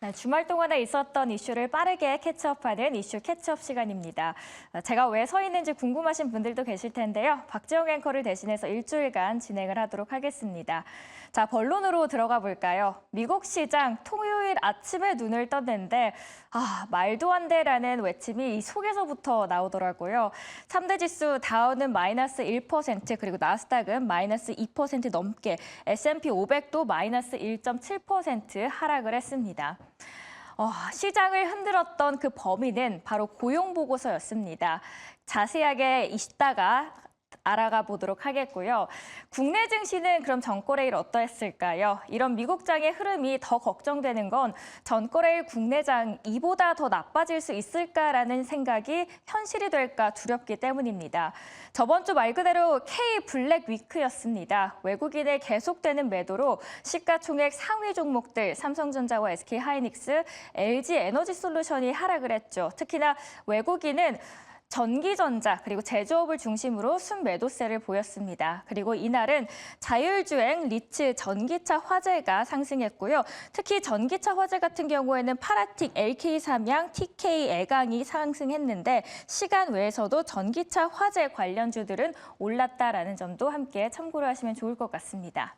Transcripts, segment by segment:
네, 주말 동안에 있었던 이슈를 빠르게 캐치업하는 이슈 캐치업 시간입니다. 제가 왜 서 있는지 궁금하신 분들도 계실 텐데요. 박지영 앵커를 대신해서 일주일간 진행을 하도록 하겠습니다. 자, 본론으로 들어가 볼까요? 미국 시장 토요일 아침에 눈을 떴는데 말도 안 돼라는 외침이 이 속에서부터 나오더라고요. 3대 지수 다우는 마이너스 1%, 그리고 나스닥은 마이너스 2% 넘게, S&P 500도 마이너스 1.7% 하락을 했습니다. 시장을 흔들었던 그 범인은 바로 고용 보고서였습니다. 자세하게 이따가 알아가 보도록 하겠고요. 국내 증시는 그럼 전거래일 어떠했을까요? 이런 미국장의 흐름이 더 걱정되는 건 전거래일 국내장 이보다 더 나빠질 수 있을까라는 생각이 현실이 될까 두렵기 때문입니다. 저번 주 말 그대로 K 블랙 위크였습니다. 외국인의 계속되는 매도로 시가총액 상위 종목들 삼성전자와 SK하이닉스, LG에너지솔루션이 하락을 했죠. 특히나 외국인은 전기전자 그리고 제조업을 중심으로 순매도세를 보였습니다. 그리고 이날은 자율주행 리츠 전기차 화재가 상승했고요. 특히 전기차 화재 같은 경우에는 파라틱, LK삼양, TK 애강이 상승했는데 시간 외에서도 전기차 화재 관련주들은 올랐다라는 점도 함께 참고를 하시면 좋을 것 같습니다.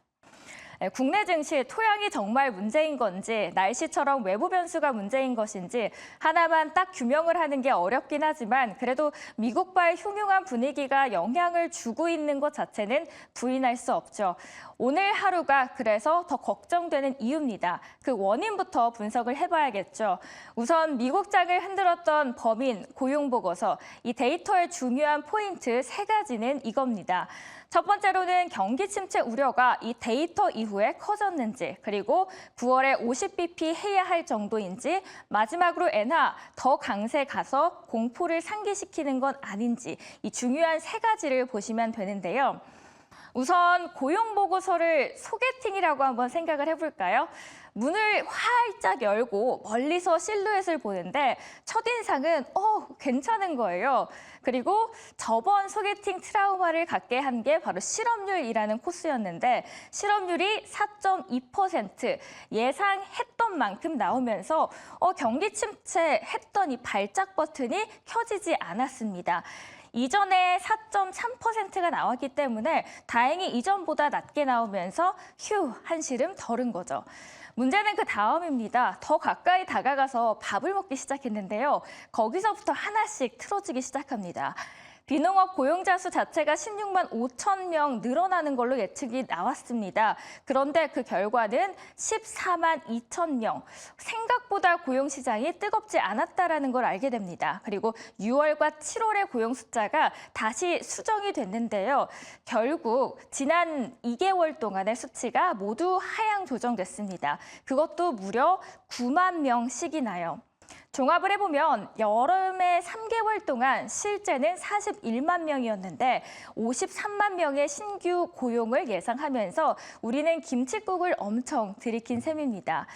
국내 증시 토양이 정말 문제인 건지 날씨처럼 외부 변수가 문제인 것인지 하나만 딱 규명을 하는 게 어렵긴 하지만 그래도 미국발 흉흉한 분위기가 영향을 주고 있는 것 자체는 부인할 수 없죠. 오늘 하루가 그래서 더 걱정되는 이유입니다. 그 원인부터 분석을 해봐야겠죠. 우선 미국장을 흔들었던 범인 고용 보고서, 이 데이터의 중요한 포인트 세 가지는 이겁니다. 첫 번째로는 경기 침체 우려가 이 데이터 이후에 커졌는지, 그리고 9월에 50bp 해야 할 정도인지, 마지막으로 엔화 더 강세 가서 공포를 상기시키는 건 아닌지, 이 중요한 세 가지를 보시면 되는데요. 우선 고용 보고서를 소개팅이라고 한번 생각을 해볼까요? 문을 활짝 열고 멀리서 실루엣을 보는데 첫인상은 괜찮은 거예요. 그리고 저번 소개팅 트라우마를 갖게 한 게 바로 실업률이라는 코스였는데 실업률이 4.2% 예상했던 만큼 나오면서 경기 침체했던 이 발작 버튼이 켜지지 않았습니다. 이전에 4.3%가 나왔기 때문에 다행히 이전보다 낮게 나오면서 한시름 덜은 거죠. 문제는 그 다음입니다. 더 가까이 다가가서 밥을 먹기 시작했는데요. 거기서부터 하나씩 틀어지기 시작합니다. 비농업 고용자 수 자체가 16만 5천 명 늘어나는 걸로 예측이 나왔습니다. 그런데 그 결과는 14만 2천 명. 생각보다 고용 시장이 뜨겁지 않았다라는 걸 알게 됩니다. 그리고 6월과 7월의 고용 숫자가 다시 수정이 됐는데요. 결국 지난 2개월 동안의 수치가 모두 하향 조정됐습니다. 그것도 무려 9만 명씩이나요. 종합을 해보면 여름의 3개월 동안 실제는 41만 명이었는데 53만 명의 신규 고용을 예상하면서 우리는 김칫국을 엄청 들이킨 셈입니다.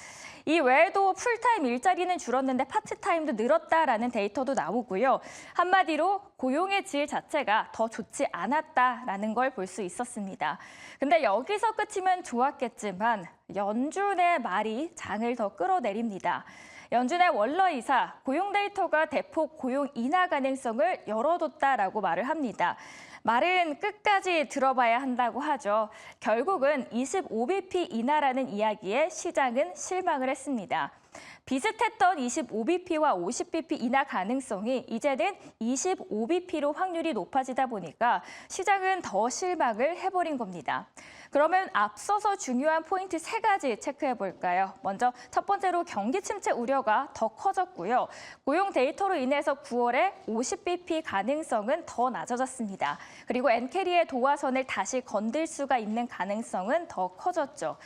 이 외에도 풀타임 일자리는 줄었는데 파트타임도 늘었다라는 데이터도 나오고요. 한마디로 고용의 질 자체가 더 좋지 않았다라는 걸 볼 수 있었습니다. 근데 여기서 끝이면 좋았겠지만 연준의 말이 장을 더 끌어내립니다. 연준의 월러 이사, 고용 데이터가 대폭 고용 인하 가능성을 열어뒀다라고 말을 합니다. 말은 끝까지 들어봐야 한다고 하죠. 결국은 25bp 인하라는 이야기에 시장은 실망을 했습니다. 비슷했던 25bp와 50bp 인하 가능성이 이제는 25bp로 확률이 높아지다 보니까 시장은 더 실망을 해버린 겁니다. 그러면 앞서서 중요한 포인트 세 가지 체크해 볼까요? 먼저 첫 번째로 경기 침체 우려가 더 커졌고요. 고용 데이터로 인해서 9월에 50bp 가능성은 더 낮아졌습니다. 그리고 엔캐리의 도화선을 다시 건들 수가 있는 가능성은 더 커졌죠.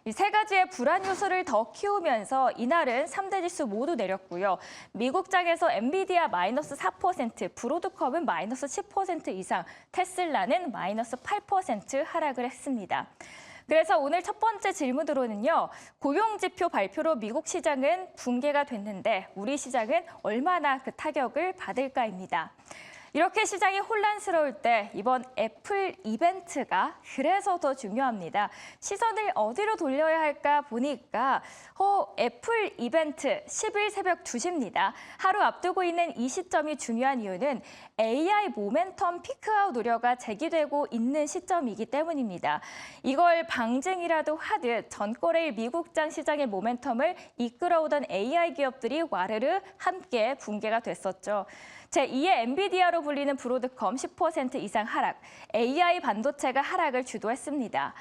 이 세 가지의 불안 요소를 더 키우면서 이날은 3대 지수 모두 내렸고요. 미국장에서 엔비디아 마이너스 4%, 브로드컴은 마이너스 10% 이상, 테슬라는 마이너스 8% 하락을 했습니다. 그래서 오늘 첫 번째 질문으로는요. 고용지표 발표로 미국 시장은 붕괴가 됐는데 우리 시장은 얼마나 그 타격을 받을까입니다. 이렇게 시장이 혼란스러울 때 이번 애플 이벤트가 그래서 더 중요합니다. 시선을 어디로 돌려야 할까 보니까 애플 이벤트 10일 새벽 2시입니다. 하루 앞두고 있는 이 시점이 중요한 이유는 AI 모멘텀 피크아웃 우려가 제기되고 있는 시점이기 때문입니다. 이걸 방증이라도 하듯 전거래일 미국장 시장의 모멘텀을 이끌어오던 AI 기업들이 와르르 함께 붕괴가 됐었죠. 제2의 엔비디아로 불리는 브로드컴 10% 이상 하락, AI 반도체가 하락을 주도했습니다.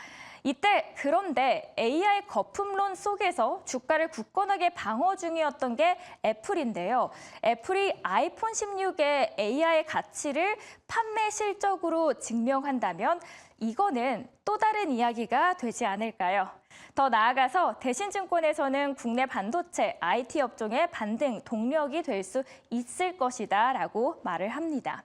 이때 그런데 AI 거품론 속에서 주가를 굳건하게 방어 중이었던 게 애플인데요. 애플이 아이폰 16의 AI 가치를 판매 실적으로 증명한다면 이거는 또 다른 이야기가 되지 않을까요? 더 나아가서 대신증권에서는 국내 반도체, IT 업종의 반등 동력이 될 수 있을 것이다라고 말을 합니다.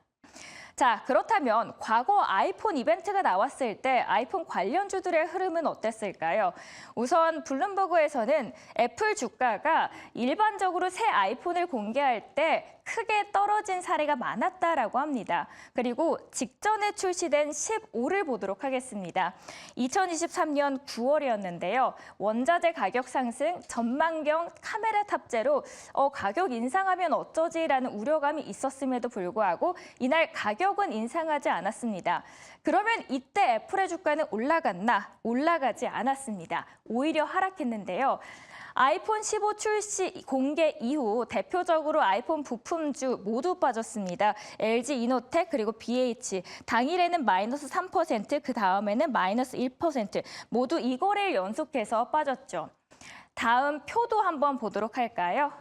자, 그렇다면 과거 아이폰 이벤트가 나왔을 때 아이폰 관련주들의 흐름은 어땠을까요? 우선 블룸버그에서는 애플 주가가 일반적으로 새 아이폰을 공개할 때 크게 떨어진 사례가 많았다라고 합니다. 그리고 직전에 출시된 15를 보도록 하겠습니다. 2023년 9월이었는데요. 원자재 가격 상승, 전망경 카메라 탑재로 가격 인상하면 어쩌지라는 우려감이 있었음에도 불구하고 이날 가격은 인상하지 않았습니다. 그러면 이때 애플의 주가는 올라갔나? 올라가지 않았습니다. 오히려 하락했는데요. 아이폰 15 출시 공개 이후 대표적으로 아이폰 부품주 모두 빠졌습니다. LG 이노텍 그리고 BH 당일에는 마이너스 3%, 그 다음에는 마이너스 1% 모두 2거래일 연속해서 빠졌죠. 다음 표도 한번 보도록 할까요?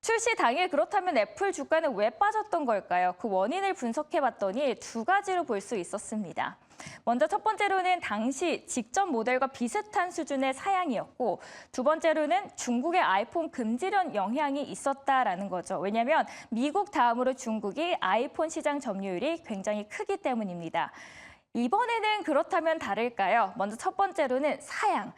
출시 당일 그렇다면 애플 주가는 왜 빠졌던 걸까요? 그 원인을 분석해봤더니 두 가지로 볼 수 있었습니다. 먼저 첫 번째로는 당시 직전 모델과 비슷한 수준의 사양이었고 두 번째로는 중국의 아이폰 금지령 영향이 있었다라는 거죠. 왜냐하면 미국 다음으로 중국이 아이폰 시장 점유율이 굉장히 크기 때문입니다. 이번에는 그렇다면 다를까요? 먼저 첫 번째로는 사양,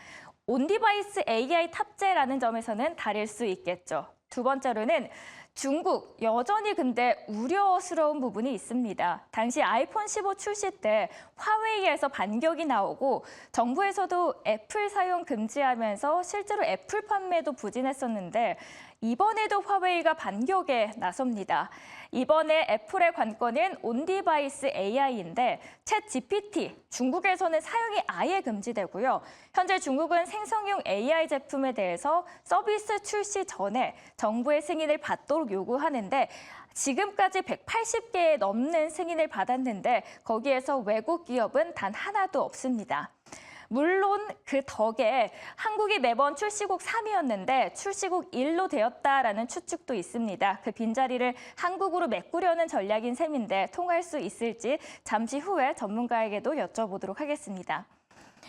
온디바이스 AI 탑재라는 점에서는 다를 수 있겠죠. 두 번째로는 중국, 여전히 근데 우려스러운 부분이 있습니다. 당시 아이폰 15 출시 때 화웨이에서 반격이 나오고 정부에서도 애플 사용 금지하면서 실제로 애플 판매도 부진했었는데 이번에도 화웨이가 반격에 나섭니다. 이번에 애플의 관건은 온디바이스 AI인데 챗 GPT, 중국에서는 사용이 아예 금지되고요. 현재 중국은 생성용 AI 제품에 대해서 서비스 출시 전에 정부의 승인을 받도록 요구하는데 지금까지 180개에 넘는 승인을 받았는데 거기에서 외국 기업은 단 하나도 없습니다. 물론 그 덕에 한국이 매번 출시국 3위였는데 출시국 1로 되었다라는 추측도 있습니다. 그 빈자리를 한국으로 메꾸려는 전략인 셈인데 통할 수 있을지 잠시 후에 전문가에게도 여쭤보도록 하겠습니다.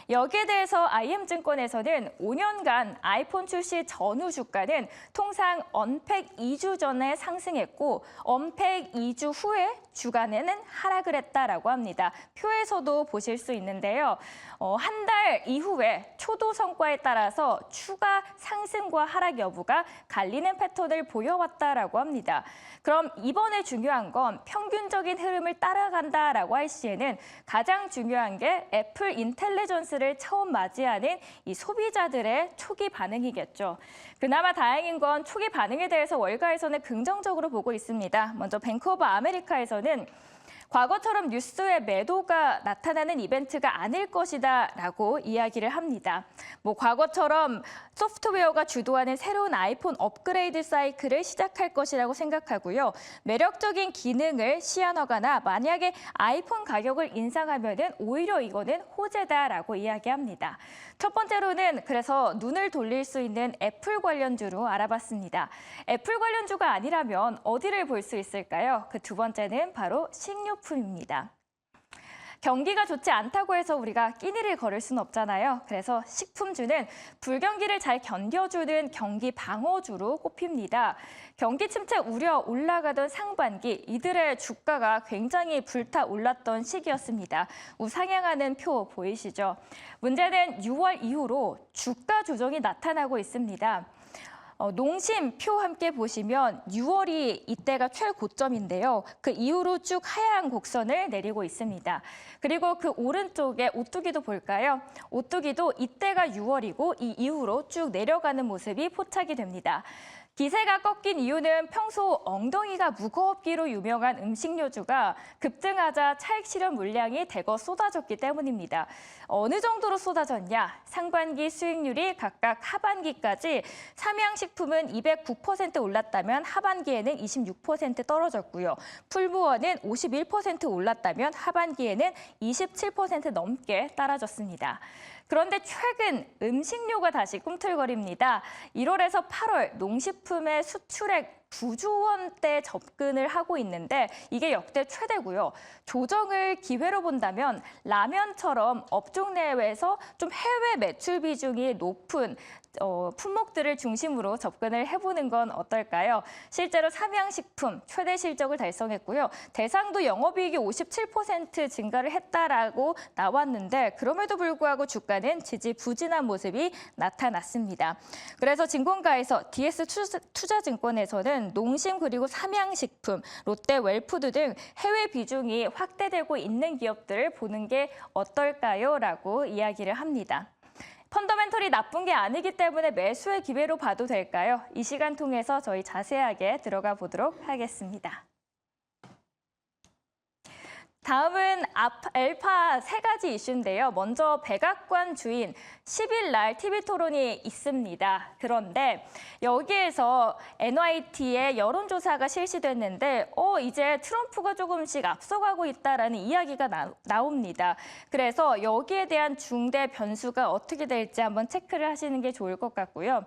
여기에 대해서 IM증권에서는 5년간 아이폰 출시 전후 주가는 통상 언팩 2주 전에 상승했고 언팩 2주 후에 주간에는 하락을 했다라고 합니다. 표에서도 보실 수 있는데요. 한 달 이후에 초도 성과에 따라서 추가 상승과 하락 여부가 갈리는 패턴을 보여왔다라고 합니다. 그럼 이번에 중요한 건 평균적인 흐름을 따라간다라고 할 시에는 가장 중요한 게 애플 인텔리전스를 처음 맞이하는 이 소비자들의 초기 반응이겠죠. 그나마 다행인 건 초기 반응에 대해서 월가에서는 긍정적으로 보고 있습니다. 먼저 뱅크 오브 아메리카에서는 과거처럼 뉴스에 매도가 나타나는 이벤트가 아닐 것이다라고 이야기를 합니다. 과거처럼 소프트웨어가 주도하는 새로운 아이폰 업그레이드 사이클을 시작할 것이라고 생각하고요. 매력적인 기능을 시안하거나 만약에 아이폰 가격을 인상하면은 오히려 이거는 호재다라고 이야기합니다. 첫 번째로는 그래서 눈을 돌릴 수 있는 애플 관련주로 알아봤습니다. 애플 관련주가 아니라면 어디를 볼 수 있을까요? 그 두 번째는 바로 식료품입니다. 경기가 좋지 않다고 해서 우리가 끼니를 거를 수는 없잖아요. 그래서 식품주는 불경기를 잘 견뎌주는 경기 방어주로 꼽힙니다. 경기 침체 우려 올라가던 상반기 이들의 주가가 굉장히 불타올랐던 시기였습니다. 우상향하는 표 보이시죠? 문제는 6월 이후로 주가 조정이 나타나고 있습니다. 농심표 함께 보시면 6월이 이때가 최고점인데요. 그 이후로 쭉 하향 곡선을 내리고 있습니다. 그리고 그 오른쪽에 오뚜기도 볼까요? 오뚜기도 이때가 6월이고 이 이후로 쭉 내려가는 모습이 포착이 됩니다. 기세가 꺾인 이유는 평소 엉덩이가 무겁기로 유명한 음식료주가 급등하자 차익 실현 물량이 대거 쏟아졌기 때문입니다. 어느 정도로 쏟아졌냐? 상반기 수익률이 각각 하반기까지 삼양식품은 209% 올랐다면 하반기에는 26% 떨어졌고요. 풀무원은 51% 올랐다면 하반기에는 27% 넘게 따라졌습니다. 그런데 최근 음식료가 다시 꿈틀거립니다. 1월에서 8월 농식품의 수출액 9조 원대 접근을 하고 있는데 이게 역대 최대고요. 조정을 기회로 본다면 라면처럼 업종 내외에서 좀 해외 매출 비중이 높은 품목들을 중심으로 접근을 해보는 건 어떨까요? 실제로 삼양식품 최대 실적을 달성했고요. 대상도 영업이익이 57% 증가를 했다라고 나왔는데 그럼에도 불구하고 주가는 지지부진한 모습이 나타났습니다. 그래서 증권가에서 DS투자증권에서는 농심 그리고 삼양식품, 롯데 웰푸드 등 해외 비중이 확대되고 있는 기업들을 보는 게 어떨까요? 라고 이야기를 합니다. 펀더멘털이 나쁜 게 아니기 때문에 매수의 기회로 봐도 될까요? 이 시간 통해서 저희 자세하게 들어가 보도록 하겠습니다. 다음은 엘파 세 가지 이슈인데요. 먼저 백악관 주인 10일 날 TV 토론이 있습니다. 그런데 여기에서 NYT의 여론조사가 실시됐는데 이제 트럼프가 조금씩 앞서가고 있다라는 이야기가 나옵니다. 그래서 여기에 대한 중대 변수가 어떻게 될지 한번 체크를 하시는 게 좋을 것 같고요.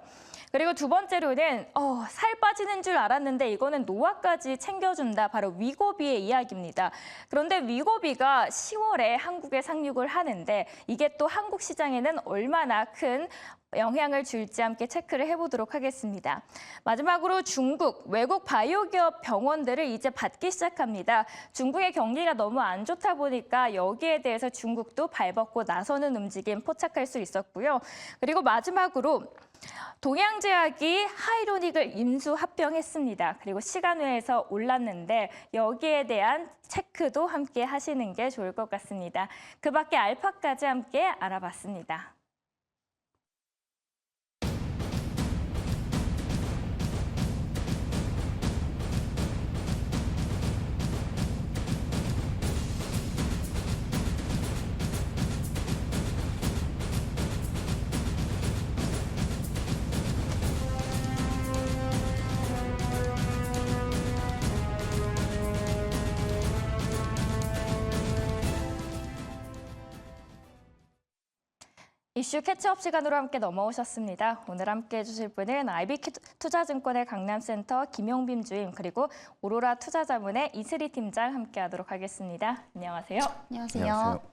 그리고 두 번째로는 살 빠지는 줄 알았는데 이거는 노화까지 챙겨준다. 바로 위고비의 이야기입니다. 그런데 위고비가 10월에 한국에 상륙을 하는데 이게 또 한국 시장에는 얼마나 큰 영향을 줄지 함께 체크를 해보도록 하겠습니다. 마지막으로 중국, 외국 바이오 기업 병원들을 이제 받기 시작합니다. 중국의 경기가 너무 안 좋다 보니까 여기에 대해서 중국도 발벗고 나서는 움직임 포착할 수 있었고요. 그리고 마지막으로 동양제약이 하이로닉을 임수 합병했습니다. 그리고 시간외에서 올랐는데 여기에 대한 체크도 함께 하시는 게 좋을 것 같습니다. 그 밖에 알파까지 함께 알아봤습니다. 이슈 캐치업 시간으로 함께 넘어오셨습니다. 오늘 함께 해주실 분은 IB투자증권의 강남센터 김용빈 주임 그리고 오로라 투자자문의 이슬희 팀장 함께하도록 하겠습니다. 안녕하세요. 안녕하세요.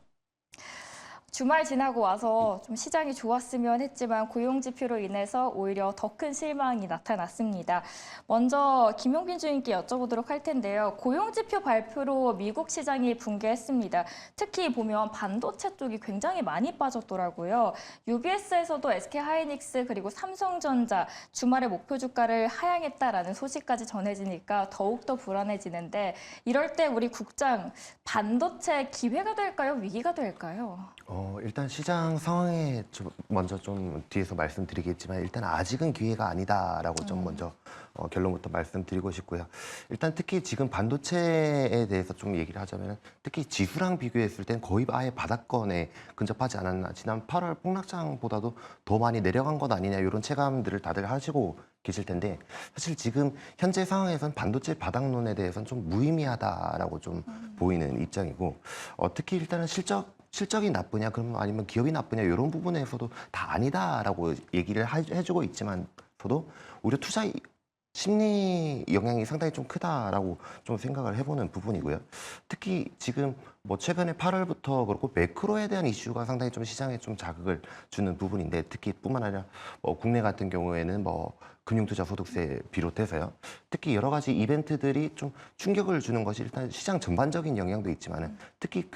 주말 지나고 와서 좀 시장이 좋았으면 했지만 고용 지표로 인해서 오히려 더 큰 실망이 나타났습니다. 먼저 김용빈 주임께 여쭤보도록 할 텐데요. 고용 지표 발표로 미국 시장이 붕괴했습니다. 특히 보면 반도체 쪽이 굉장히 많이 빠졌더라고요. UBS에서도 SK하이닉스 그리고 삼성전자 주말에 목표 주가를 하향했다라는 소식까지 전해지니까 더욱더 불안해지는데 이럴 때 우리 국장 반도체 기회가 될까요? 위기가 될까요? 일단 시장 상황에 먼저 좀 뒤에서 말씀드리겠지만 일단 아직은 기회가 아니다라고 좀 먼저 결론부터 말씀드리고 싶고요. 일단 특히 지금 반도체에 대해서 좀 얘기를 하자면 특히 지수랑 비교했을 땐 거의 아예 바닥권에 근접하지 않았나. 지난 8월 폭락장보다도 더 많이 내려간 것 아니냐 이런 체감들을 다들 하시고 계실 텐데 사실 지금 현재 상황에선 반도체 바닥론에 대해서는 좀 무의미하다라고 좀 보이는 입장이고 특히 일단은 실적이 나쁘냐, 그러면 아니면 기업이 나쁘냐 이런 부분에서도 다 아니다라고 얘기를 해주고 있지만서도 오히려 투자 심리 영향이 상당히 좀 크다라고 좀 생각을 해보는 부분이고요. 특히 지금 뭐 최근에 8월부터 그렇고 매크로에 대한 이슈가 상당히 좀 시장에 좀 자극을 주는 부분인데 특히 뿐만 아니라 뭐 국내 같은 경우에는 뭐 금융투자소득세 비롯해서요. 특히 여러 가지 이벤트들이 좀 충격을 주는 것이 일단 시장 전반적인 영향도 있지만은 특히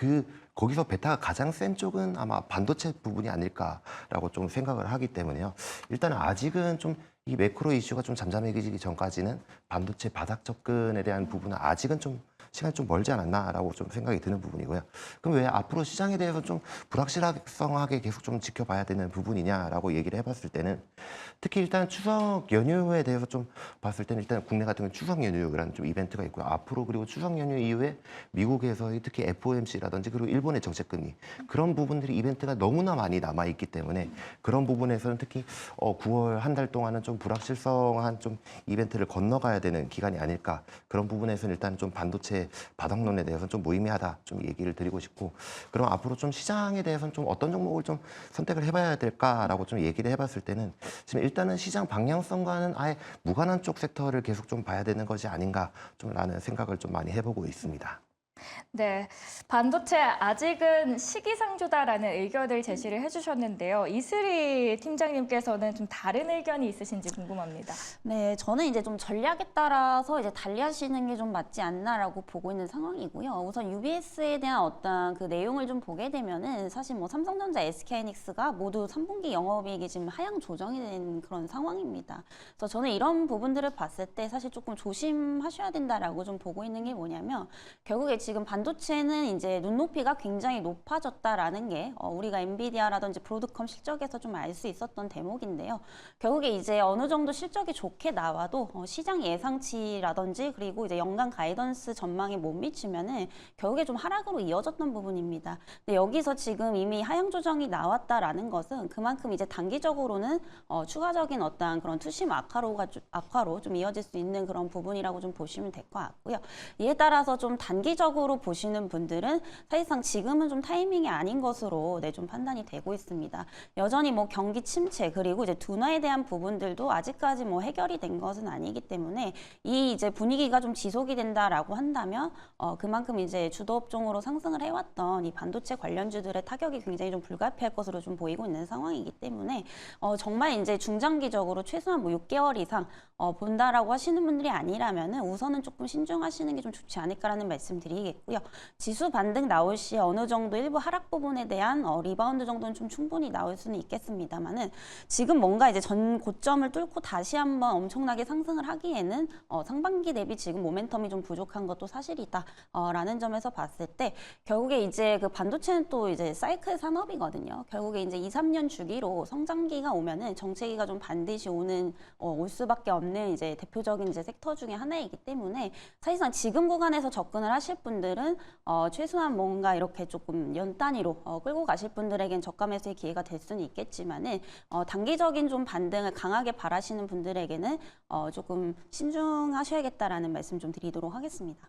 거기서 베타가 가장 센 쪽은 아마 반도체 부분이 아닐까라고 좀 생각을 하기 때문에요. 일단은 아직은 좀 이 매크로 이슈가 좀 잠잠해지기 전까지는 반도체 바닥 접근에 대한 부분은 아직은 좀 시간이 좀 멀지 않았나라고 좀 생각이 드는 부분이고요. 그럼 왜 앞으로 시장에 대해서 좀 불확실성하게 계속 좀 지켜봐야 되는 부분이냐라고 얘기를 해봤을 때는 특히 일단 추석 연휴에 대해서 좀 봤을 때는 일단 국내 같은 경우는 추석 연휴라는 좀 이벤트가 있고요. 앞으로 그리고 추석 연휴 이후에 미국에서의 특히 FOMC라든지 그리고 일본의 정책금리 그런 부분들이 이벤트가 너무나 많이 남아 있기 때문에 그런 부분에서는 특히 9월 한 달 동안은 좀 불확실성한 좀 이벤트를 건너가야 되는 기간이 아닐까 그런 부분에서는 일단 좀 반도체 바닥론에 대해서는 좀 무의미하다 좀 얘기를 드리고 싶고 그럼 앞으로 좀 시장에 대해서는 좀 어떤 종목을 좀 선택을 해봐야 될까라고 좀 얘기를 해봤을 때는 지금 일단은 시장 방향성과는 아예 무관한 쪽 섹터를 계속 좀 봐야 되는 것이 아닌가 좀 라는 생각을 좀 많이 해보고 있습니다. 네, 반도체 아직은 시기상조다라는 의견을 제시를 해주셨는데요. 이슬희 팀장님께서는 좀 다른 의견이 있으신지 궁금합니다. 네, 저는 이제 좀 전략에 따라서 이제 달리하시는 게 좀 맞지 않나라고 보고 있는 상황이고요. 우선 UBS에 대한 어떤 그 내용을 좀 보게 되면은 사실 뭐 삼성전자, SK하이닉스가 모두 3분기 영업이익이 지금 하향 조정이 된 그런 상황입니다. 그래서 저는 이런 부분들을 봤을 때 사실 조금 조심하셔야 된다라고 좀 보고 있는 게 뭐냐면 결국에 지금 반도체는 이제 눈높이가 굉장히 높아졌다라는 게 우리가 엔비디아라든지 브로드컴 실적에서 좀 알 수 있었던 대목인데요. 결국에 이제 어느 정도 실적이 좋게 나와도 시장 예상치라든지 그리고 이제 연간 가이던스 전망에 못 미치면은 결국에 좀 하락으로 이어졌던 부분입니다. 근데 여기서 지금 이미 하향 조정이 나왔다라는 것은 그만큼 이제 단기적으로는 추가적인 어떠한 그런 투심 악화로 좀 이어질 수 있는 그런 부분이라고 좀 보시면 될 것 같고요. 이에 따라서 좀 단기적으로 보시는 분들은 사실상 지금은 좀 타이밍이 아닌 것으로 좀 판단이 되고 있습니다. 여전히 뭐 경기 침체 그리고 이제 둔화에 대한 부분들도 아직까지 뭐 해결이 된 것은 아니기 때문에 이 이제 분위기가 좀 지속이 된다라고 한다면 그만큼 이제 주도 업종으로 상승을 해왔던 이 반도체 관련주들의 타격이 굉장히 좀 불가피할 것으로 좀 보이고 있는 상황이기 때문에 정말 이제 중장기적으로 최소한 뭐 6개월 이상 본다라고 하시는 분들이 아니라면은 우선은 조금 신중하시는 게 좀 좋지 않을까라는 말씀 드리겠고요. 지수 반등 나올 시에 어느 정도 일부 하락 부분에 대한 리바운드 정도는 좀 충분히 나올 수는 있겠습니다만은 지금 뭔가 이제 전 고점을 뚫고 다시 한번 엄청나게 상승을 하기에는 상반기 대비 지금 모멘텀이 좀 부족한 것도 사실이다. 라는 점에서 봤을 때 결국에 이제 그 반도체는 또 이제 사이클 산업이거든요. 결국에 이제 2, 3년 주기로 성장기가 오면은 정체기가 좀 반드시 올 수밖에 없는 이제 대표적인 이제 섹터 중에 하나이기 때문에 사실상 지금 구간에서 접근을 하실 분들은 최소한 뭔가 이렇게 조금 연 단위로 끌고 가실 분들에겐 저가 매수의 기회가 될 수는 있겠지만은 단기적인 좀 반등을 강하게 바라시는 분들에게는 조금 신중하셔야겠다라는 말씀 좀 드리도록 하겠습니다.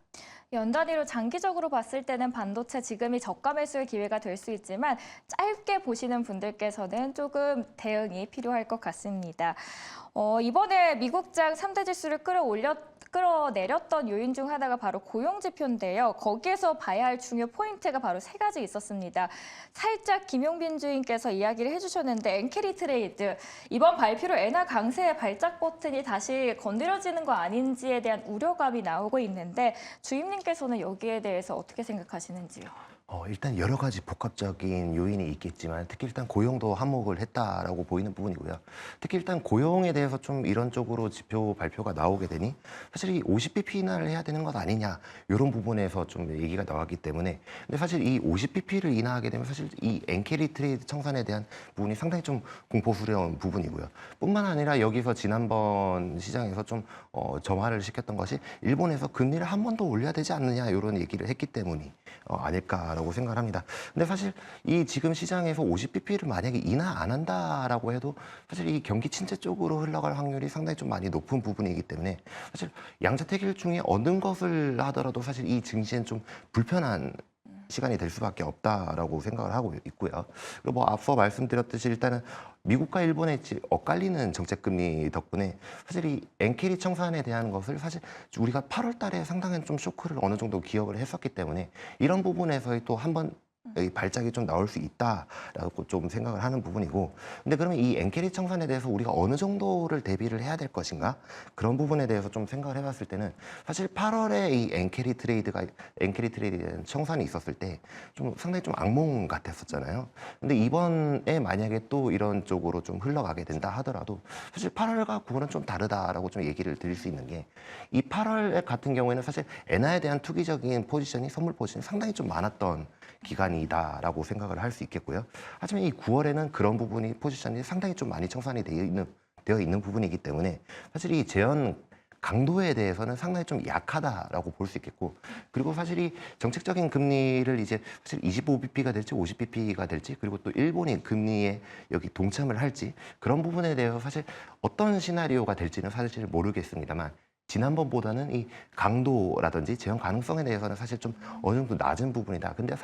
연 단위로 장기적으로 봤을 때는 반도체 지금이 저가 매수의 기회가 될 수 있지만 짧게 보시는 분들께서는 조금 대응이 필요할 것 같습니다. 이번에 미국장 3대 지수를 끌어내렸던 요인 중 하나가 바로 고용지표인데요. 거기에서 봐야 할 중요 포인트가 바로 세 가지 있었습니다. 살짝 김용빈 주인께서 이야기를 해주셨는데 엔캐리 트레이드, 이번 발표로 엔화 강세의 발작 버튼이 다시 건드려지는 거 아닌지에 대한 우려감이 나오고 있는데 주임님께서는 여기에 대해서 어떻게 생각하시는지요? 일단 여러 가지 복합적인 요인이 있겠지만 특히 일단 고용도 한몫을 했다라고 보이는 부분이고요. 특히 일단 고용에 대해서 좀 이런 쪽으로 지표 발표가 나오게 되니 사실 이 50bp 인하를 해야 되는 것 아니냐 이런 부분에서 좀 얘기가 나왔기 때문에 근데 사실 이 50bp를 인하하게 되면 사실 이 엔캐리 트레이드 청산에 대한 부분이 상당히 좀 공포스러운 부분이고요. 뿐만 아니라 여기서 지난번 시장에서 좀 점화를 시켰던 것이 일본에서 금리를 한 번 더 올려야 되지 않느냐 이런 얘기를 했기 때문이 아닐까라고 생각을 합니다. 근데 사실 이 지금 시장에서 50bp를 만약에 인하 안 한다라고 해도 사실 이 경기 침체 쪽으로 흘러갈 확률이 상당히 좀 많이 높은 부분이기 때문에 사실 양자택일 중에 어느 것을 하더라도 사실 이 증시엔 좀 불편한 시간이 될 수밖에 없다라고 생각을 하고 있고요. 그리고 뭐 앞서 말씀드렸듯이 일단은 미국과 일본의 엇갈리는 정책금리 덕분에 사실 이 엔캐리 청산에 대한 것을 사실 우리가 8월 달에 상당한 좀 쇼크를 어느 정도 기억을 했었기 때문에 이런 부분에서의 또 한 번 이 발작이 좀 나올 수 있다라고 좀 생각을 하는 부분이고, 근데 그러면 이 엔캐리 청산에 대해서 우리가 어느 정도를 대비를 해야 될 것인가, 그런 부분에 대해서 좀 생각을 해봤을 때는 사실 8월에 이 엔캐리 트레이드에 대한 청산이 있었을 때 좀 상당히 좀 악몽 같았었잖아요. 근데 이번에 만약에 또 이런 쪽으로 좀 흘러가게 된다 하더라도 사실 8월과 9월은 좀 다르다라고 좀 얘기를 드릴 수 있는 게, 이 8월 같은 경우에는 사실 엔화에 대한 투기적인 포지션이, 선물 포지션이 상당히 좀 많았던 기간이다라고 생각을 할 수 있겠고요. 하지만 이 9월에는 그런 부분이, 포지션이 상당히 좀 많이 청산이 되어 있는 부분이기 때문에 사실 이 재현 강도에 대해서는 상당히 좀 약하다라고 볼 수 있겠고, 그리고 사실 이 정책적인 금리를 이제 사실 25bp가 될지 50bp가 될지, 그리고 또 일본이 금리에 여기 동참을 할지, 그런 부분에 대해서 사실 어떤 시나리오가 될지는 사실 모르겠습니다만, 지난번보다는 이 강도라든지 재현 가능성에 대해서는 사실 좀 어느 정도 낮은 부분이다. 근데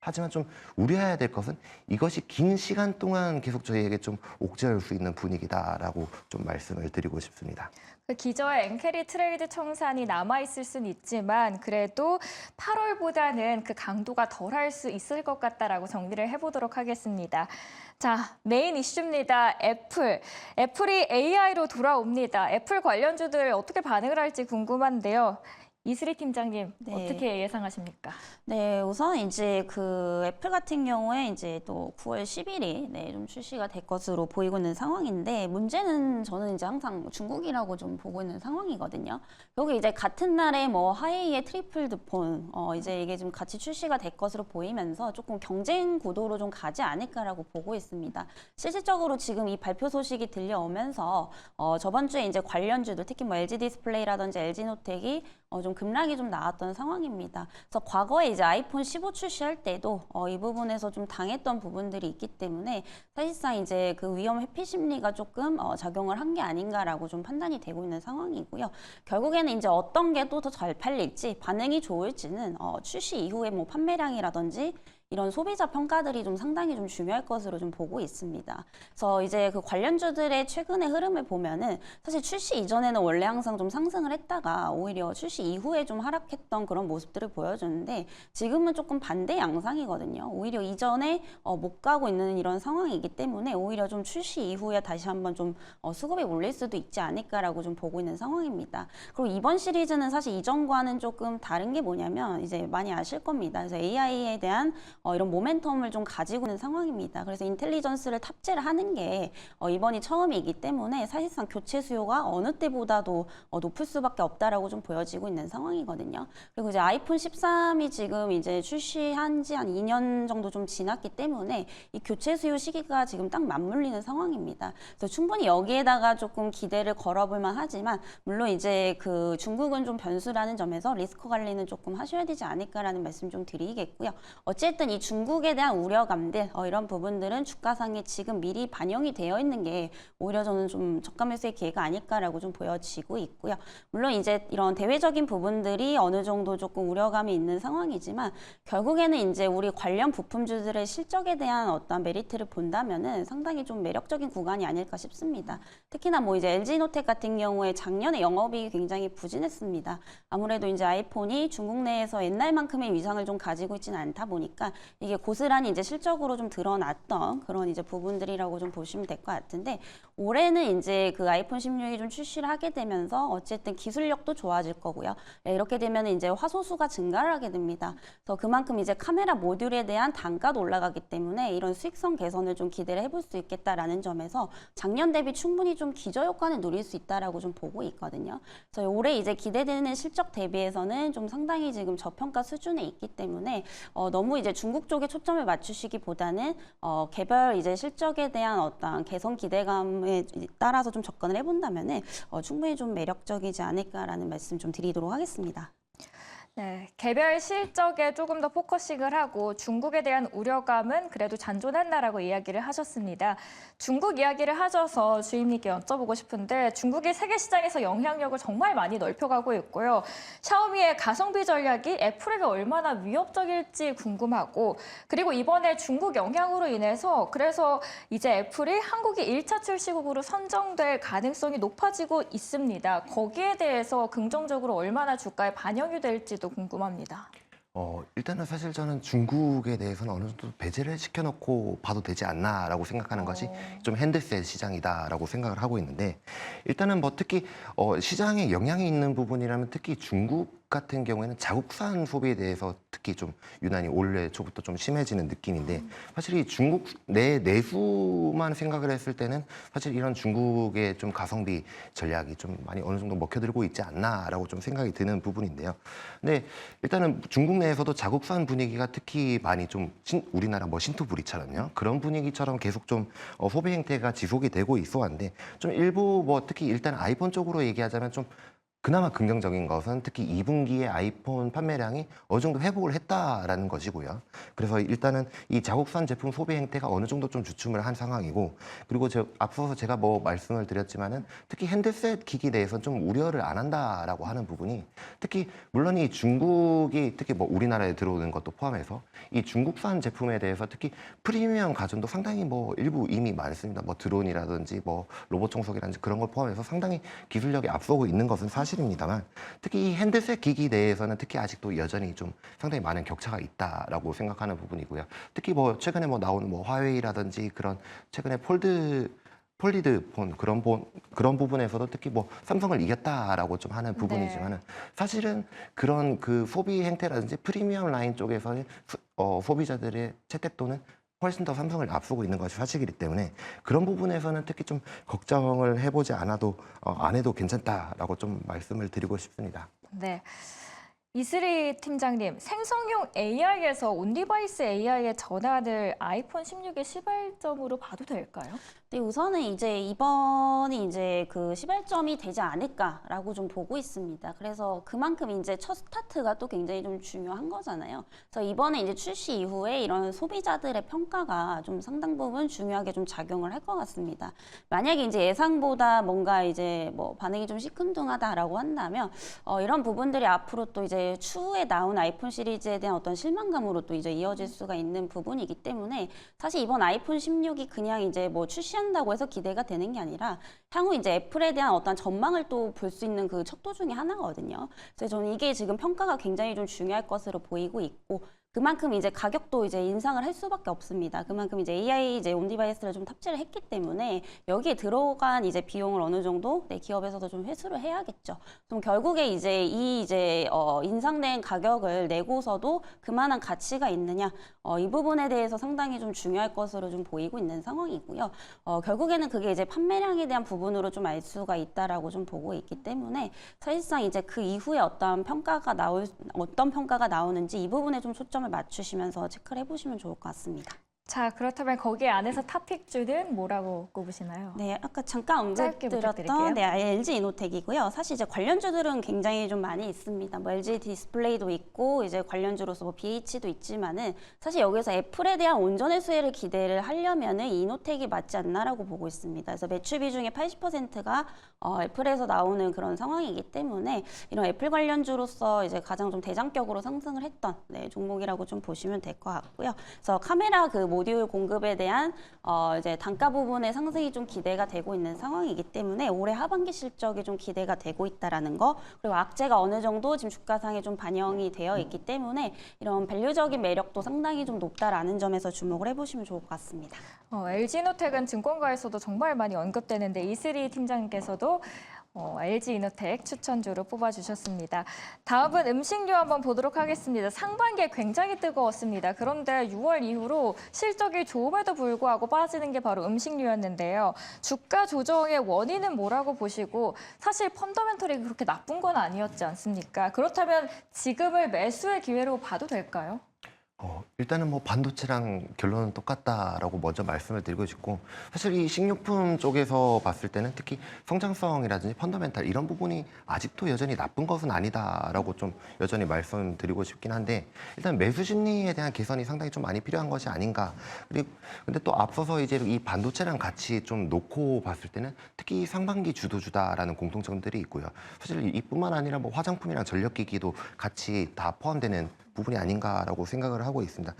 하지만 좀 우려해야 될 것은 이것이 긴 시간 동안 계속 저희에게 좀 옥죄할 수 있는 분위기다라고 좀 말씀을 드리고 싶습니다. 그 기저의 엔캐리 트레이드 청산이 남아있을 수는 있지만 그래도 8월보다는 그 강도가 덜할 수 있을 것 같다라고 정리를 해보도록 하겠습니다. 자, 메인 이슈입니다. 애플이 AI로 돌아옵니다. 애플 관련주들 어떻게 반응을 할지 궁금한데요. 이슬희 팀장님, 네. 어떻게 예상하십니까? 네, 우선 이제 그 애플 같은 경우에 이제 또 9월 10일이 좀 출시가 될 것으로 보이고 있는 상황인데, 문제는 저는 이제 항상 중국이라고 좀 보고 있는 상황이거든요. 여기 이제 같은 날에 뭐 하웨이의 트리플드 폰, 이제 이게 좀 같이 출시가 될 것으로 보이면서 조금 경쟁 구도로 좀 가지 않을까라고 보고 있습니다. 실질적으로 지금 이 발표 소식이 들려오면서 저번 주에 이제 관련주들, 특히 뭐 LG 디스플레이라든지 LG 노텍이 좀 급락이 좀 나왔던 상황입니다. 그래서 과거에 이제 아이폰 15 출시할 때도 이 부분에서 좀 당했던 부분들이 있기 때문에 사실상 이제 그 위험 회피 심리가 조금 작용을 한 게 아닌가라고 좀 판단이 되고 있는 상황이고요. 결국에는 이제 어떤 게 또 더 잘 팔릴지, 반응이 좋을지는 출시 이후에 뭐 판매량이라든지 이런 소비자 평가들이 좀 상당히 좀 중요할 것으로 좀 보고 있습니다. 그래서 이제 그 관련주들의 최근의 흐름을 보면은 사실 출시 이전에는 원래 항상 좀 상승을 했다가 오히려 출시 이후에 좀 하락했던 그런 모습들을 보여주는데, 지금은 조금 반대 양상이거든요. 오히려 이전에 못 가고 있는 이런 상황이기 때문에 오히려 좀 출시 이후에 다시 한번 좀 수급이 몰릴 수도 있지 않을까라고 좀 보고 있는 상황입니다. 그리고 이번 시리즈는 사실 이전과는 조금 다른 게 뭐냐면, 이제 많이 아실 겁니다. 그래서 AI에 대한 이런 모멘텀을 좀 가지고 있는 상황입니다. 그래서 인텔리전스를 탑재를 하는 게 이번이 처음이기 때문에 사실상 교체 수요가 어느 때보다도 높을 수밖에 없다라고 좀 보여지고 있는 상황이거든요. 그리고 이제 아이폰 13이 지금 이제 출시한 지 한 2년 정도 좀 지났기 때문에 이 교체 수요 시기가 지금 딱 맞물리는 상황입니다. 그래서 충분히 여기에다가 조금 기대를 걸어볼 만하지만, 물론 이제 그 중국은 좀 변수라는 점에서 리스크 관리는 조금 하셔야 되지 않을까라는 말씀 좀 드리겠고요. 어쨌든 이 중국에 대한 우려감들, 이런 부분들은 주가상에 지금 미리 반영이 되어 있는 게 오히려 저는 좀 저가 매수의 기회가 아닐까라고 좀 보여지고 있고요. 물론 이제 이런 대외적인 부분들이 어느 정도 조금 우려감이 있는 상황이지만, 결국에는 이제 우리 관련 부품주들의 실적에 대한 어떤 메리트를 본다면은 상당히 좀 매력적인 구간이 아닐까 싶습니다. 특히나 뭐 이제 LG노텍 같은 경우에 작년에 영업이익이 굉장히 부진했습니다. 아무래도 이제 아이폰이 중국 내에서 옛날만큼의 위상을 좀 가지고 있지는 않다 보니까 이게 고스란히 이제 실적으로 좀 드러났던 그런 이제 부분들이라고 좀 보시면 될 것 같은데, 올해는 이제 그 아이폰 16이 좀 출시를 하게 되면서 어쨌든 기술력도 좋아질 거고요. 이렇게 되면 이제 화소수가 증가를 하게 됩니다. 그래서 그만큼 이제 카메라 모듈에 대한 단가도 올라가기 때문에 이런 수익성 개선을 좀 기대를 해볼 수 있겠다라는 점에서 작년 대비 충분히 좀 기저효과는 누릴 수 있다라고 좀 보고 있거든요. 그래서 올해 이제 기대되는 실적 대비해서는 좀 상당히 지금 저평가 수준에 있기 때문에 너무 이제 중국 쪽에 초점을 맞추시기보다는 개별 이제 실적에 대한 어떤 개선 기대감에 따라서 좀 접근을 해본다면은 충분히 좀 매력적이지 않을까라는 말씀 좀 드리도록 하겠습니다. 네, 개별 실적에 조금 더 포커싱을 하고 중국에 대한 우려감은 그래도 잔존한다라고 이야기를 하셨습니다. 중국 이야기를 하셔서 주임님께 여쭤보고 싶은데, 중국이 세계 시장에서 영향력을 정말 많이 넓혀가고 있고요. 샤오미의 가성비 전략이 애플에게 얼마나 위협적일지 궁금하고, 그리고 이번에 중국 영향으로 인해서 그래서 이제 애플이 한국이 1차 출시국으로 선정될 가능성이 높아지고 있습니다. 거기에 대해서 긍정적으로 얼마나 주가에 반영이 될지도 궁금합니다. 일단은 사실 저는 중국에 대해서는 어느 정도 배제를 시켜놓고 봐도 되지 않나라고 생각하는 것이 좀 핸드셋 시장이다라고 생각을 하고 있는데, 일단은 뭐 특히 시장에 영향이 있는 부분이라면 특히 중국 같은 경우에는 자국산 소비에 대해서 특히 좀 유난히 올해 초부터 좀 심해지는 느낌인데, 사실 이 중국 내 내수만 생각을 했을 때는 사실 이런 중국의 좀 가성비 전략이 좀 많이 어느 정도 먹혀들고 있지 않나라고 좀 생각이 드는 부분인데요. 근데 일단은 중국 내에서도 자국산 분위기가 특히 많이 좀 우리나라 뭐 신토부리처럼요, 그런 분위기처럼 계속 좀 소비 행태가 지속이 되고 있어 왔는데, 좀 일부 뭐 특히 일단 아이폰 쪽으로 얘기하자면 좀 그나마 긍정적인 것은 특히 2분기에 아이폰 판매량이 어느 정도 회복을 했다라는 것이고요. 그래서 일단은 이 자국산 제품 소비 행태가 어느 정도 좀 주춤을 한 상황이고, 그리고 앞서서 제가 뭐 말씀을 드렸지만은 특히 핸드셋 기기 내에서는 좀 우려를 안 한다라고 하는 부분이, 특히 물론 이 중국이 특히 뭐 우리나라에 들어오는 것도 포함해서 이 중국산 제품에 대해서 특히 프리미엄 가전도 상당히 뭐 일부 이미 많습니다. 뭐 드론이라든지 뭐 로봇 청소기라든지 그런 걸 포함해서 상당히 기술력이 앞서고 있는 것은 사실입니다만, 특히 이 핸드셋 기기 내에서는 특히 아직도 여전히 좀 상당히 많은 격차가 있다라고 생각하는 부분이고요. 특히 뭐 최근에 뭐 나오는 뭐 화웨이라든지 그런 최근에 폴리드 폰 그런 부분에서도 특히 뭐 삼성을 이겼다라고 좀 하는 부분이지만은, 사실은 그런 그 소비 행태라든지 프리미엄 라인 쪽에서의 소비자들의 채택도는 훨씬 더 삼성을 앞서고 있는 것이 사실이기 때문에, 그런 부분에서는 특히 좀 걱정을 해보지 않아도 안 해도 괜찮다라고 좀 말씀을 드리고 싶습니다. 네. 이슬이 팀장님, 생성용 AI에서 온디바이스 AI의 전환을 아이폰 16의 시발점으로 봐도 될까요? 네, 우선은 이제 이번이 이제 그 시발점이 되지 않을까라고 좀 보고 있습니다. 그래서 그만큼 이제 첫 스타트가 또 굉장히 좀 중요한 거잖아요. 그래서 이번에 이제 출시 이후에 이런 소비자들의 평가가 좀 상당 부분 중요하게 좀 작용을 할 것 같습니다. 만약에 이제 예상보다 뭔가 이제 뭐 반응이 좀 시큰둥하다라고 한다면 이런 부분들이 앞으로 또 이제 추후에 나온 아이폰 시리즈에 대한 어떤 실망감으로 또 이제 이어질 수가 있는 부분이기 때문에, 사실 이번 아이폰 16이 그냥 이제 뭐 출시한다고 해서 기대가 되는 게 아니라 향후 이제 애플에 대한 어떤 전망을 또 볼 수 있는 그 척도 중에 하나거든요. 그래서 저는 이게 지금 평가가 굉장히 좀 중요할 것으로 보이고 있고, 그만큼 이제 가격도 이제 인상을 할 수밖에 없습니다. 그만큼 이제 AI 이제 온디바이스를 좀 탑재를 했기 때문에 여기에 들어간 이제 비용을 어느 정도 기업에서도 좀 회수를 해야겠죠. 그럼 결국에 이제 인상된 가격을 내고서도 그만한 가치가 있느냐, 이 부분에 대해서 상당히 좀 중요할 것으로 좀 보이고 있는 상황이고요. 결국에는 그게 이제 판매량에 대한 부분으로 좀 알 수가 있다라고 좀 보고 있기 때문에, 사실상 이제 그 이후에 어떤 평가가 나오는지 이 부분에 좀 초점을 맞추시면서 체크를 해보시면 좋을 것 같습니다. 자, 그렇다면 거기 안에서 탑픽주는 뭐라고 꼽으시나요? 네, 아까 잠깐 짧게 부탁드릴게요. 언급드렸던 LG 이노텍이고요. 사실 이제 관련주들은 굉장히 좀 많이 있습니다. 뭐 LG 디스플레이도 있고 이제 관련주로서 뭐 BH도 있지만은, 사실 여기서 애플에 대한 온전의 수혜를 기대를 하려면은 이노텍이 맞지 않나라고 보고 있습니다. 그래서 매출 비중의 80%가 애플에서 나오는 그런 상황이기 때문에, 이런 애플 관련주로서 이제 가장 좀 대장격으로 상승을 했던 종목이라고 좀 보시면 될 것 같고요. 그래서 카메라 그 모듈 공급에 대한 이제 단가 부분의 상승이 좀 기대가 되고 있는 상황이기 때문에 올해 하반기 실적이 좀 기대가 되고 있다라는 거, 그리고 악재가 어느 정도 지금 주가상에 좀 반영이 되어 있기 때문에 이런 밸류적인 매력도 상당히 좀 높다라는 점에서 주목을 해보시면 좋을 것 같습니다. LG이노텍은 증권가에서도 정말 많이 언급되는데, 이슬이 팀장님께서도 LG이노텍 추천주로 뽑아주셨습니다. 다음은 음식료 한번 보도록 하겠습니다. 상반기에 굉장히 뜨거웠습니다. 그런데 6월 이후로 실적이 좋음에도 불구하고 빠지는 게 바로 음식료였는데요. 주가 조정의 원인은 뭐라고 보시고, 사실 펀더멘털이 그렇게 나쁜 건 아니었지 않습니까? 그렇다면 지금을 매수의 기회로 봐도 될까요? 일단은 뭐 반도체랑 결론은 똑같다라고 먼저 말씀을 드리고 싶고, 사실 이 식료품 쪽에서 봤을 때는 특히 성장성이라든지 펀더멘탈 이런 부분이 아직도 여전히 나쁜 것은 아니다라고 좀 여전히 말씀드리고 싶긴 한데, 일단 매수 심리에 대한 개선이 상당히 좀 많이 필요한 것이 아닌가. 그리고 근데 또 앞서서 이제 이 반도체랑 같이 좀 놓고 봤을 때는 특히 상반기 주도주다라는 공통점들이 있고요. 사실 이뿐만 아니라 뭐 화장품이랑 전력기기도 같이 다 포함되는 부분이 아닌가라고 생각을 하고 있습니다.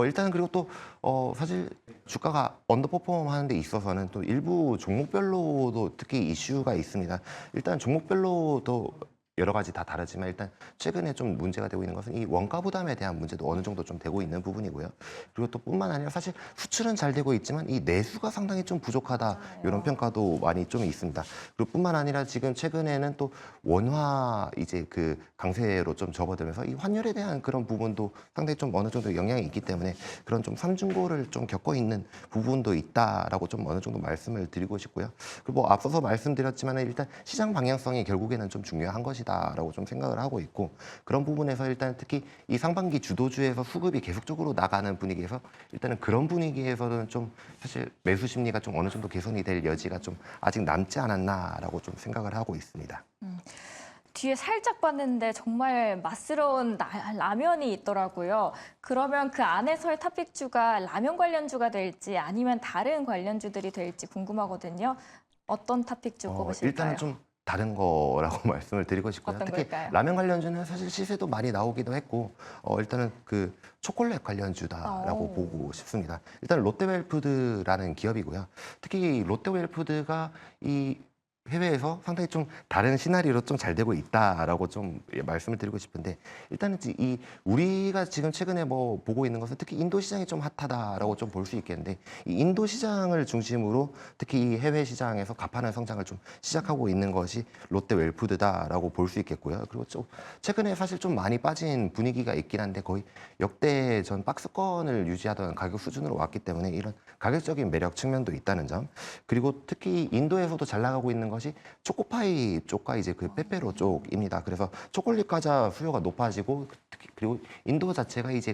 일단 그리고 또 사실 주가가 언더퍼폼하는 데 있어서는 또 일부 종목별로도 특히 이슈가 있습니다. 일단 종목별로도 여러 가지 다 다르지만 일단 최근에 좀 문제가 되고 있는 것은 이 원가 부담에 대한 문제도 어느 정도 좀 되고 있는 부분이고요. 그리고 또 뿐만 아니라 사실 수출은 잘 되고 있지만 이 내수가 상당히 좀 부족하다 이런 평가도 많이 좀 있습니다. 그리고 뿐만 아니라 지금 최근에는 또 원화 이제 그 강세로 좀 접어들면서 이 환율에 대한 그런 부분도 상당히 좀 어느 정도 영향이 있기 때문에 그런 좀 삼중고를 좀 겪고 있는 부분도 있다라고 좀 어느 정도 말씀을 드리고 싶고요. 그리고 뭐 앞서서 말씀드렸지만 일단 시장 방향성이 결국에는 좀 중요한 것이다라고 좀 생각을 하고 있고 그런 부분에서 일단 특히 이 상반기 주도주에서 수급이 계속적으로 나가는 분위기에서 일단은 그런 분위기에서는 좀 사실 매수 심리가 좀 어느 정도 개선이 될 여지가 좀 아직 남지 않았나라고 좀 생각을 하고 있습니다. 뒤에 살짝 봤는데 정말 맛스러운 라면이 있더라고요. 그러면 그 안에서의 탑픽주가 라면 관련주가 될지 아니면 다른 관련주들이 될지 궁금하거든요. 어떤 탑픽주 꼽으실까요? 일단은 좀 다른 거라고 말씀을 드리고 싶고요. 어떤 특히 걸까요? 라면 관련주는 사실 시세도 많이 나오기도 했고 일단은 그 초콜릿 관련주다라고 오. 보고 싶습니다. 일단 롯데웰푸드라는 기업이고요. 특히 롯데웰푸드가 이 해외에서 상당히 좀 다른 시나리오로 좀 잘 되고 있다라고 좀 말씀을 드리고 싶은데 일단은 이 우리가 지금 최근에 뭐 보고 있는 것은 특히 인도 시장이 좀 핫하다라고 좀 볼 수 있겠는데 이 인도 시장을 중심으로 특히 이 해외 시장에서 가파른 성장을 좀 시작하고 있는 것이 롯데웰푸드다라고 볼 수 있겠고요. 그리고 좀 최근에 사실 좀 많이 빠진 분위기가 있긴 한데 거의 역대 전 박스권을 유지하던 가격 수준으로 왔기 때문에 이런 가격적인 매력 측면도 있다는 점. 그리고 특히 인도에서도 잘 나가고 있는 것이 초코파이 쪽과 이제 그 빼빼로 쪽입니다. 그래서 초콜릿 과자 수요가 높아지고 특히 그리고 인도 자체가 이제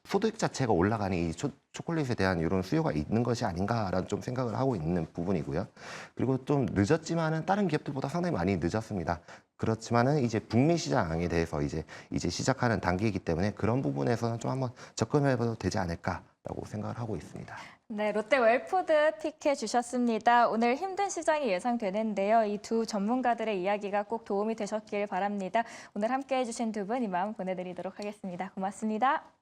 소득 자체가 올라가는 이 초콜릿에 대한 이런 수요가 있는 것이 아닌가라는 좀 생각을 하고 있는 부분이고요. 그리고 좀 늦었지만은 다른 기업들보다 상당히 많이 늦었습니다. 그렇지만은 이제 북미 시장에 대해서 이제 시작하는 단계이기 때문에 그런 부분에서는 좀 한번 접근해봐도 되지 않을까라고 생각을 하고 있습니다. 네, 롯데웰푸드 픽해 주셨습니다. 오늘 힘든 시장이 예상되는데요. 이 두 전문가들의 이야기가 꼭 도움이 되셨길 바랍니다. 오늘 함께해 주신 두 분 이만 보내드리도록 하겠습니다. 고맙습니다.